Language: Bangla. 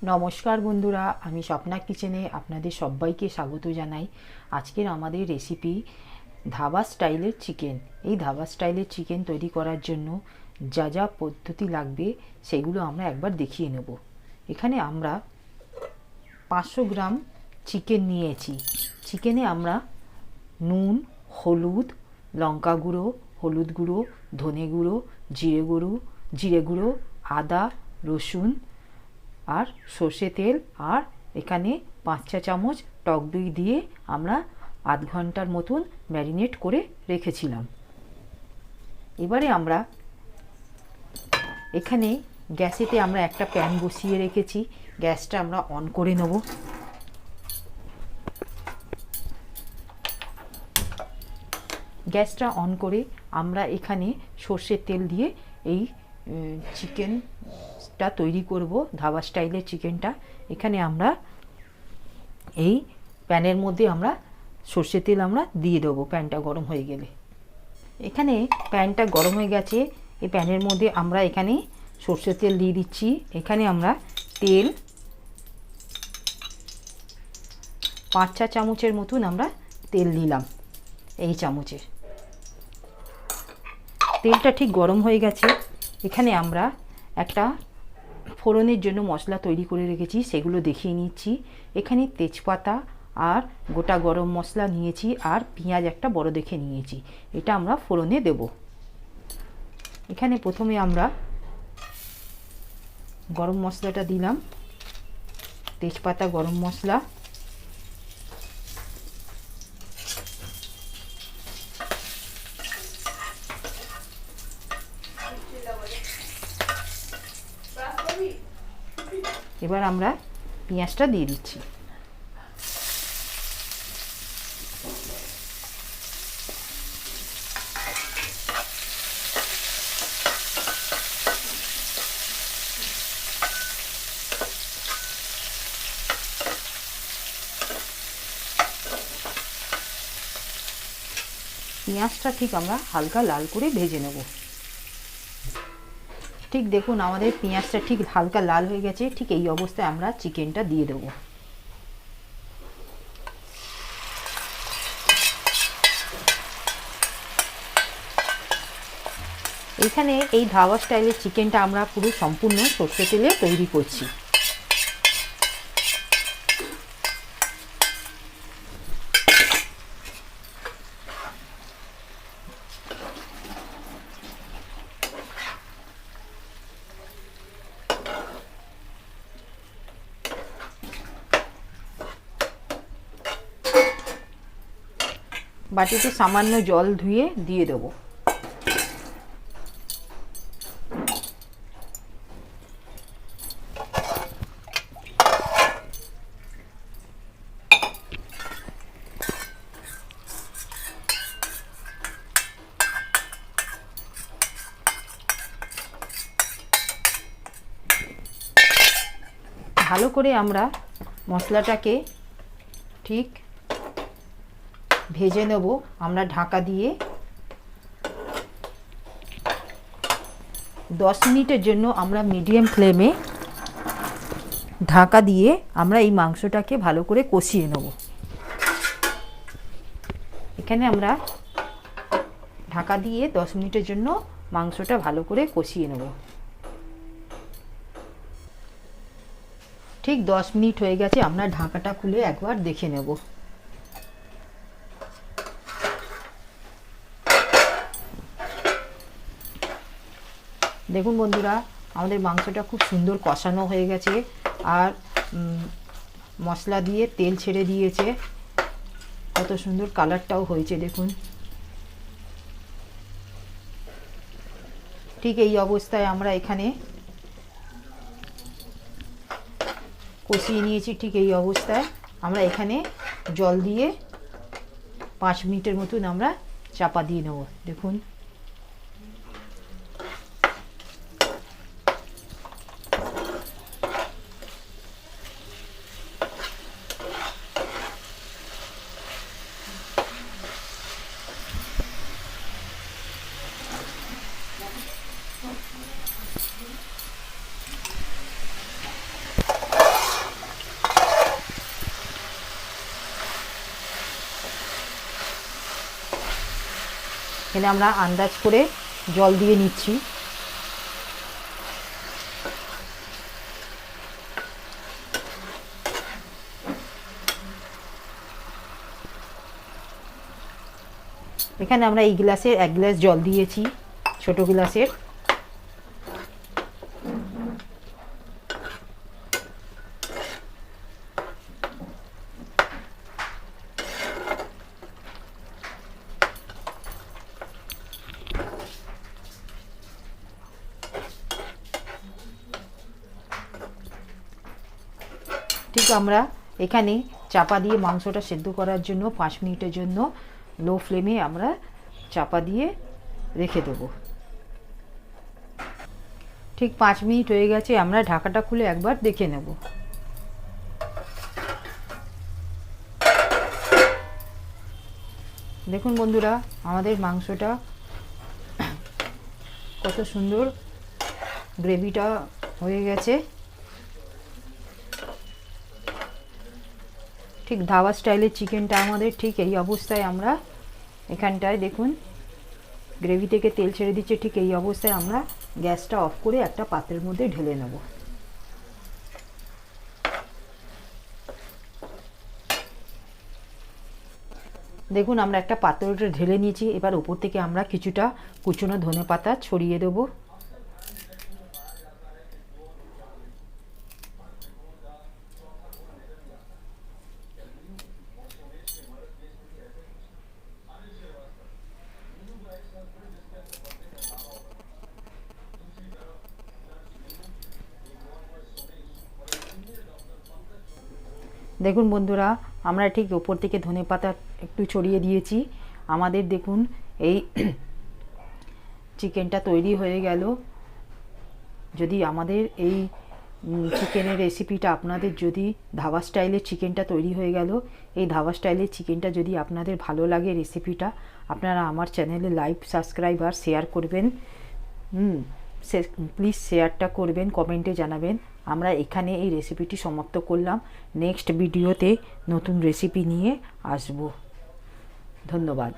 নমস্কার বন্ধুরা, আমি স্বপ্না কিচেনে আপনাদের সবাইকে স্বাগত জানাই। আজকের আমাদের রেসিপি ধাবা স্টাইলের চিকেন। এই ধাবা স্টাইলের চিকেন তৈরি করার জন্য যা যা পদ্ধতি লাগবে সেগুলো আমরা একবার দেখিয়ে নেব। এখানে আমরা 500 গ্রাম চিকেন নিয়েছি। চিকেনে আমরা নুন, হলুদ, লঙ্কা গুঁড়ো, হলুদ গুঁড়ো, ধনে গুঁড়ো, জিরে গুঁড়ো, আদা, রসুন আর সর্ষে তেল আর এখানে 5 চা চামচ টক দই দিয়ে আমরা আধ ঘন্টার মতন ম্যারিনেট করে রেখেছিলাম। এবারে আমরা এখানে গ্যাসেতে আমরা একটা প্যান বসিয়ে রেখেছি। গ্যাসটা আমরা অন করে নেব। গ্যাসটা অন করে আমরা এখানে সর্ষের তেল দিয়ে এই চিকেনটা তৈরি করব, ধাবা স্টাইলের চিকেনটা। এখানে আমরা এই প্যানের মধ্যে আমরা সর্ষের তেল আমরা দিয়ে দেবো প্যানটা গরম হয়ে গেলে। এখানে প্যানটা গরম হয়ে গেছে। এই প্যানের মধ্যে আমরা এখানে সর্ষের তেল দিয়ে দিচ্ছি। এখানে আমরা তেল 5 চা চামচের মতন আমরা তেল দিলাম। এই চামচের তেলটা ঠিক গরম হয়ে গেছে। এখানে আমরা একটা ফোড়নের জন্য মশলা তৈরি করে রেখেছি, সেগুলো দেখিয়ে নিচ্ছি। এখানে তেজপাতা আর গোটা গরম মশলা নিয়েছি আর পেঁয়াজ একটা বড় দেখে নিয়েছি। এটা আমরা ফোড়নে দেব। এখানে প্রথমে আমরা গরম মশলাটা দিলাম, তেজপাতা, গরম মশলা। এবার আমরা পেঁয়াজটা দিয়ে দিচ্ছি। পেঁয়াজটা ঠিক আমরা হালকা লাল করে ভেজে নেব। ঠিক দেখুন, আমাদের পেঁয়াজটা ঠিক হালকা লাল হয়ে গেছে। ঠিক এই অবস্থায় আমরা চিকেনটা দিয়ে দেবো। এখানে এই ধাবা স্টাইলের চিকেনটা আমরা পুরো সম্পূর্ণ সর্ষে তেলে তৈরি করছি। বাটিতে সামান্য জল ধুয়ে দিয়ে দেবো। ভালো করে আমরা মশলাটাকে ঠিক ভেজে নেব। আমরা ঢাকা দিয়ে 10 মিনিটের জন্য আমরা মিডিয়াম ফ্লেমে ঢাকা দিয়ে আমরা এই মাংসটাকে ভালো করে কষিয়ে নেব। এখানে আমরা ঢাকা দিয়ে 10 মিনিটের জন্য মাংসটা ভালো করে কষিয়ে নেব। ঠিক 10 মিনিট হয়ে গেছে। আমরা ঢাকাটা খুলে একবার দেখে নেব। দেখুন বন্ধুরা, আমাদের মাংসটা খুব সুন্দর কষানো হয়ে গেছে আর মশলা দিয়ে তেল ছেড়ে দিয়েছে। কত সুন্দর কালারটাও হয়েছে দেখুন। ঠিক এই অবস্থায় আমরা এখানে কষিয়ে নিয়েছি। ঠিক এই অবস্থায় আমরা এখানে জল দিয়ে 5 মিনিটের মতন আমরা চাপা দিয়ে নেব। দেখুন, এখানে আমরা আন্দাজ করে জল দিয়ে নিচ্ছি। এখানে আমরা এই গ্লাসের 1 গ্লাস জল দিয়েছি, ছোট গ্লাসের। ঠিক আমরা এখানে চাপা দিয়ে মাংসটা সেদ্ধ করার জন্য 5 মিনিটের জন্য লো ফ্লেমে আমরা চাপা দিয়ে রেখে দেবো। ঠিক 5 মিনিট হয়ে গেছে, আমরা ঢাকাটা খুলে একবার দেখে নেব। দেখুন বন্ধুরা, আমাদের মাংসটা কত সুন্দর গ্রেভিটা হয়ে গেছে। ঠিক ধাবা স্টাইলের চিকেনটা আমাদের ঠিক এই অবস্থায় আমরা এখানটায় দেখুন গ্রেভি থেকে তেল ছেড়ে দিচ্ছে। ঠিক এই অবস্থায় আমরা গ্যাসটা অফ করে একটা পাত্রের মধ্যে ঢেলে নেব। দেখুন আমরা একটা পাত্রটা ঢেলে নিয়েছি। এবার উপর থেকে আমরা কিছুটা কুচনো ধনেপাতা ছড়িয়ে দেবো। দেখুন বন্ধুরা, আমরা ঠিক ওপর থেকে ধনেপাতা একটু ছড়িয়ে দিয়েছি। আমাদের দেখুন এই চিকেনটা তৈরি হয়ে গেল। যদি আমাদের এই চিকেনের রেসিপিটা আপনাদের যদি ধাবা স্টাইলের চিকেনটা তৈরি হয়ে গেল, এই ধাবা স্টাইলের চিকেনটা যদি আপনাদের ভালো লাগে রেসিপিটা, আপনারা আমার চ্যানেলে লাইক, সাবস্ক্রাইব আর শেয়ার করবেন। প্লিজ শেয়ারটা করবেন, কমেন্টে জানাবেন। আমরা এখানে এই রেসিপিটি সমাপ্ত করলাম। নেক্সট ভিডিওতে নতুন রেসিপি নিয়ে আসব। ধন্যবাদ।